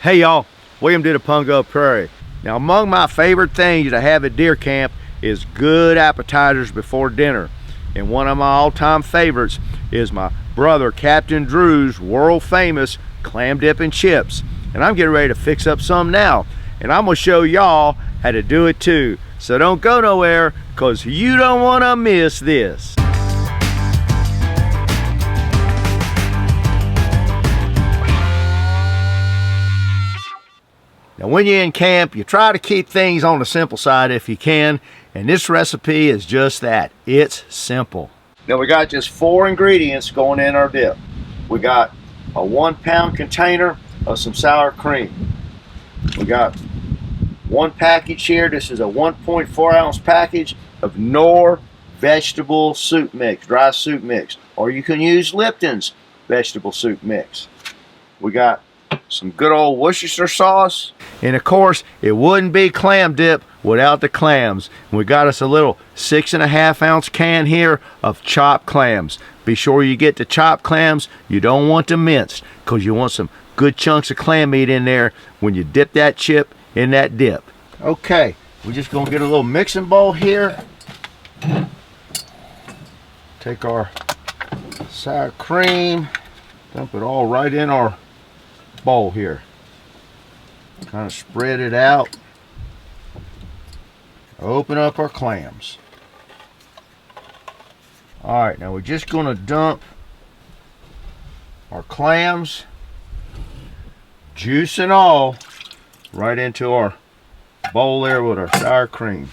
Hey y'all, William did a Pungo Prairie. Now among my favorite things to have at deer camp is good appetizers before dinner. And one of my all-time favorites is my brother Captain Drew's world famous clam dip and chips. And I'm getting ready to fix up some now. And I'm gonna show y'all how to do it too. So don't go nowhere, cause you don't wanna miss this. Now when you're in camp, you try to keep things on the simple side if you can, and this recipe is just that. It's simple. Now we got just 4 ingredients going in our dip. We got a 1-pound container of some sour cream. We got 1 package here. This is a 1.4 ounce package of Knorr vegetable soup mix, dry soup mix, or you can use Lipton's vegetable soup mix. We got some good old Worcestershire sauce, and of course it wouldn't be clam dip without the clams. We got us a little 6.5 ounce can here of chopped clams. Be sure you get the chopped clams. You don't want them minced, because you want some good chunks of clam meat in there when you dip that chip in that dip. Okay, we're just gonna get a little mixing bowl here. Take our sour cream, dump it all right in our bowl here. Kind of spread it out. Open up our clams. Alright, now we're just going to dump our clams, juice and all, right into our bowl there with our sour cream.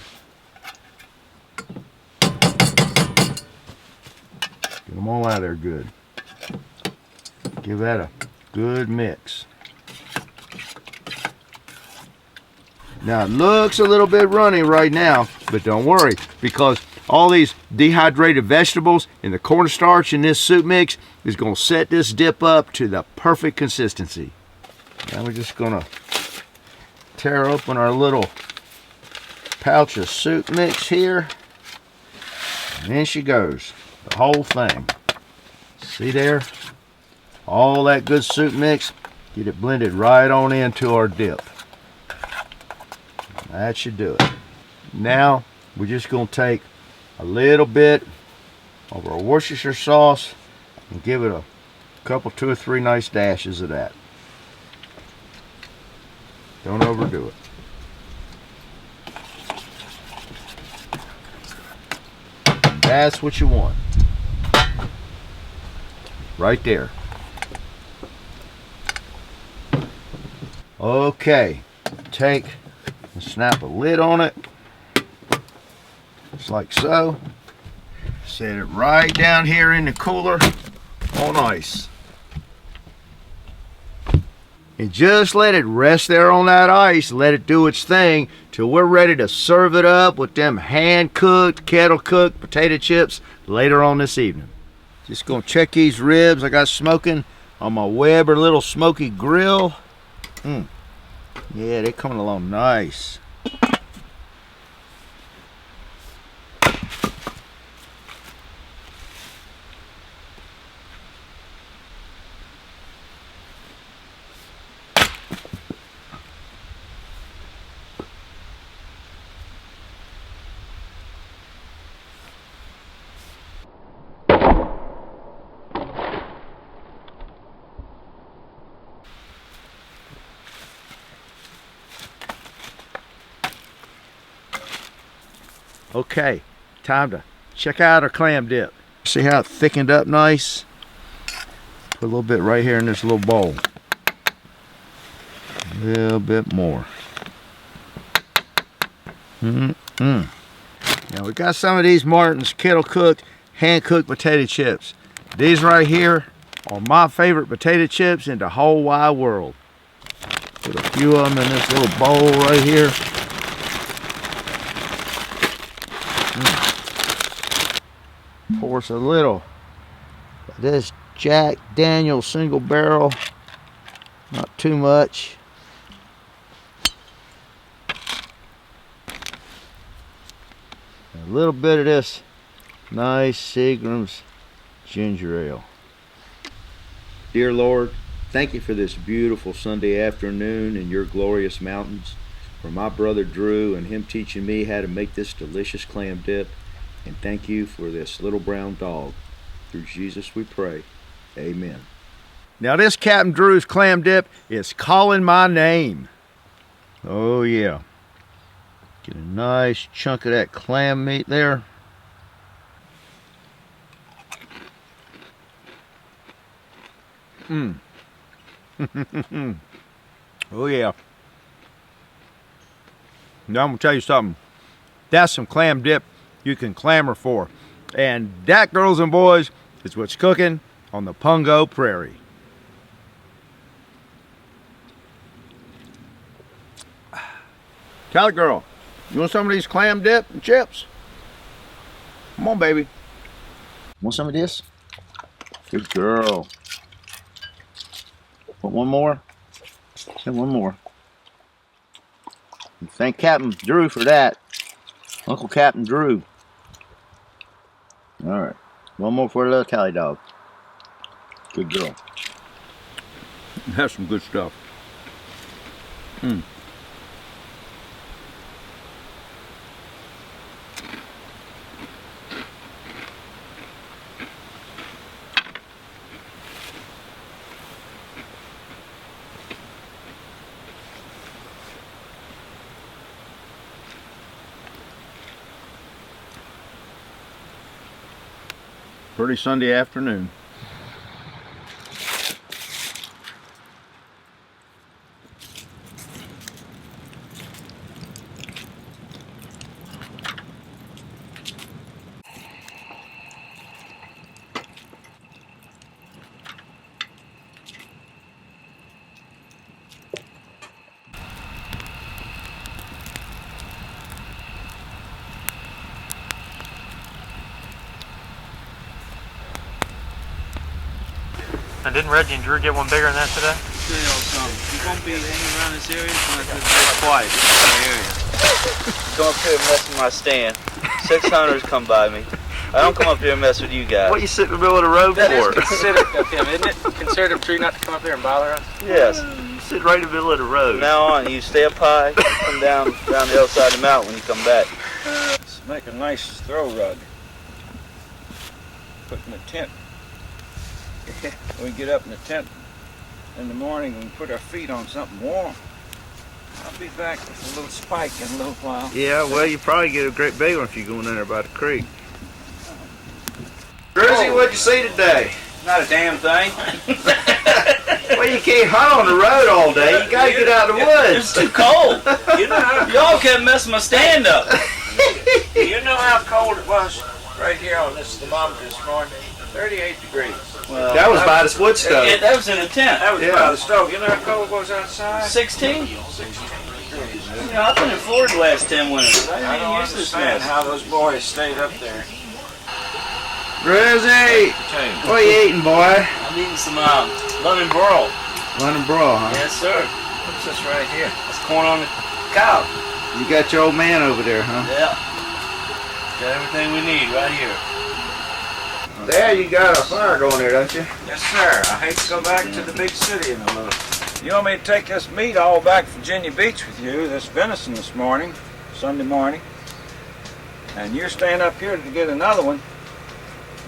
Get them all out of there good. Give that a good mix. Now it looks a little bit runny right now, but don't worry, because all these dehydrated vegetables and the cornstarch in this soup mix is going to set this dip up to the perfect consistency. Now we're just going to tear open our little pouch of soup mix here, and in she goes, the whole thing. See there? All that good soup mix, get it blended right on into our dip. That should do it. Now we're just going to take a little bit of our Worcestershire sauce and give it a couple, 2 or 3 nice dashes of that. Don't overdo it. That's what you want. Right there. Okay, take and snap a lid on it, just like so. Set it right down here in the cooler on ice. And just let it rest there on that ice, let it do its thing till we're ready to serve it up with them hand-cooked, kettle-cooked potato chips later on this evening. Just gonna check these ribs I got smoking on my Weber little smoky grill. Yeah, they're coming along nice. Okay, time to check out our clam dip. See how it thickened up nice? Put a little bit right here in this little bowl. A little bit more. Now we got some of these Martin's kettle cooked, hand cooked potato chips. These right here are my favorite potato chips in the whole wide world. Put a few of them in this little bowl right here. Pour us a little of this Jack Daniel's single barrel, not too much. A little bit of this nice Seagram's ginger ale. Dear Lord, Thank you for this beautiful Sunday afternoon in your glorious mountains, for my brother Drew and him teaching me how to make this delicious clam dip. And thank you for this little brown dog. Through Jesus we pray. Amen. Now this Captain Drew's clam dip is calling my name. Oh yeah. Get a nice chunk of that clam meat there. Oh yeah. Now I'm gonna tell you something. That's some clam dip you can clamor for. And that, girls and boys, is what's cooking on the Pungo Prairie. Cali girl, you want some of these clam dip and chips? Come on, baby. Want some of this? Good girl. Want one more? And one more. And thank Captain Drew for that. Uncle Captain Drew. All right. One more for the little Cali dog. Good girl. That's some good stuff. Pretty Sunday afternoon. Now, didn't Reggie and Drew get one bigger than that today? Tell y'all something. You won't be hanging around this area, it's not good to be quiet. This is my area. Come up here and mess with my stand. 600s come by me. I don't come up here and mess with you guys. What you sit in the middle of the road That is for? considerate of him, isn't it? Considerate of Tree not to come up here and bother us? Yes. You sit right in the middle of the road. From now on, you stay up high, come down the other side of the mountain when you come back. Let's make a nice throw rug. Put in a tent. We get up in the tent in the morning and put our feet on something warm. I'll be back with a little spike in a little while. Yeah, well, you probably get a great big one if you're going in there by the creek. Jersey, what'd you see today? Not a damn thing. Well, you can't hunt on the road all day. You gotta get out of the It's woods. too cold. Y'all kept messing my stand up. You know how cold it was right here on this thermometer this morning? 38 degrees. Well, That was by the wood stove. that was in a tent. That was Yeah. by the stove. You know how cold it was outside? 16? You know, I've been in Florida the last 10 winters. I I don't ain't used to this understand mess. how those boys stayed up there. Grizzy, what are you eating, boy? I'm eating some lemon broil. London Brawl, huh? Yes, sir. What's this right here? That's corn on the cob. You got your old man over there, huh? Yeah. Got everything we need right here. There, you got a fire going there, don't you? Yes, sir. I hate to go back to the big city in a little. You want me to take this meat all back to Virginia Beach with you, this venison this morning, Sunday morning, and you're staying up here to get another one.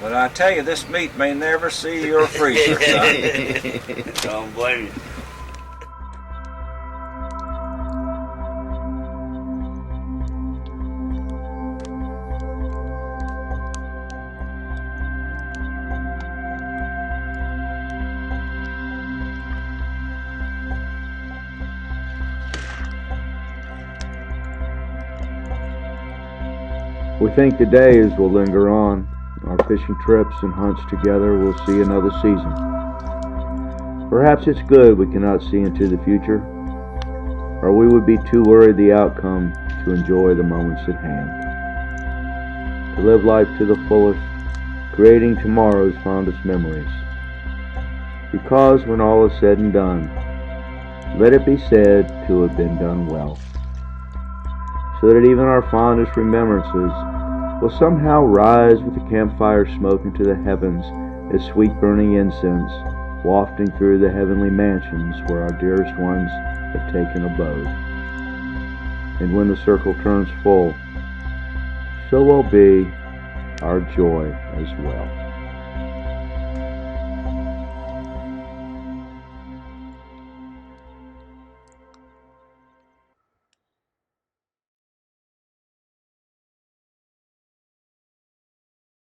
But I tell you, this meat may never see your freezer, son. Don't blame you. We think the days will linger on. Our fishing trips and hunts together will see another season. Perhaps it's good we cannot see into the future, or we would be too worried the outcome to enjoy the moments at hand. To live life to the fullest, creating tomorrow's fondest memories. Because when all is said and done, let it be said to have been done well, so that even our fondest remembrances will somehow rise with the campfire smoke into the heavens as sweet burning incense wafting through the heavenly mansions where our dearest ones have taken abode. And when the circle turns full, so will be our joy as well.